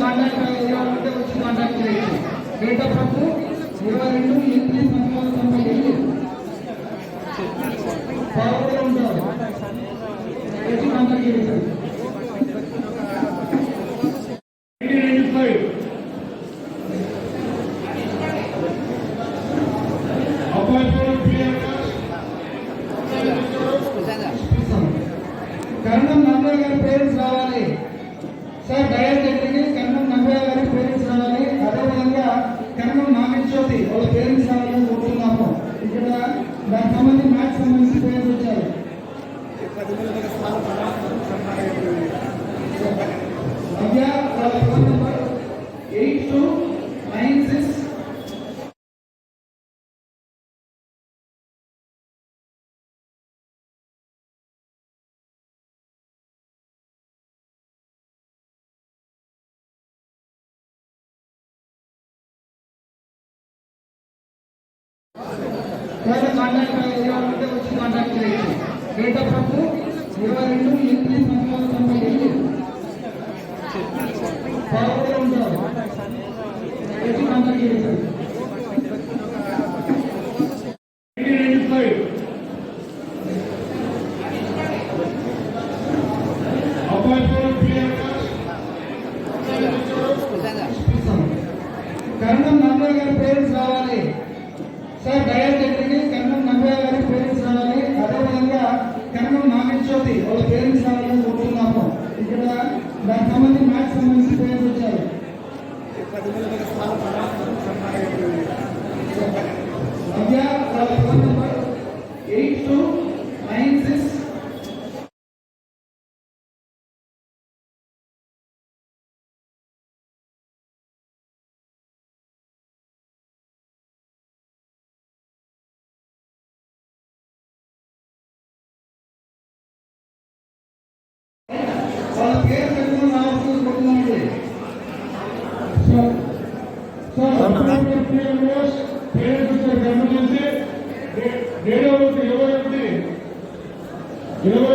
Contact అయ్యాలంటే వచ్చి contact చేయొచ్చు. Date of birth 22/8/1997. Forward ఉంటారు వచ్చి కాంటాక్ట్ చేయొచ్చు. 1995 కరణం నంబయ్య గారి పేరెంట్స్ రావాలి సార్. డయల్ దగ్గరికి కరణం నంబయ్య గారి పేరెంట్స్ రావాలి. అదేవిధంగా కరణం నాగేశ్వరి వాళ్ళ పేరెంట్స్ రావాలని కోరుతున్నాము. ఇక్కడ దానికి సంబంధించి మ్యాథ్స్ సంబంధించి పేరెంట్స్ వచ్చారు. అవ్య వాళ్ళ ఫోన్ నెంబర్ 8296. కాంటాక్ట్ అయ్యాలంటే వచ్చి కాంటాక్ట్ చేయొచ్చు. Date of birth 22/8/1997. ఫార్వర్డ్ ఉంటారు వచ్చి కాంటాక్ట్ చేయొచ్చు. 1995 కరణం నంబయ్య గారి పేరెంట్స్ రావాలి సార్. డయల్ దగ్గరికి కరణం నంబయ్య గారి పేరెంట్స్ రావాలి. అదేవిధంగా కరణం నాగేశ్వరి వాళ్ళ పేరెంట్స్ రావాలని కోరుతున్నాము. ఇక్కడ దానికి సంబంధించి మ్యాథ్స్ సంబంధించి పేరెంట్స్ వచ్చారు. అవ్య వాళ్ళ ఫోన్ నెంబర్ 8296. వాళ్ళ పేరు పెట్టుకుని రావాల్సింది కోరుతున్నామండి. పేరెంట్స్ గమనించి 7/21/20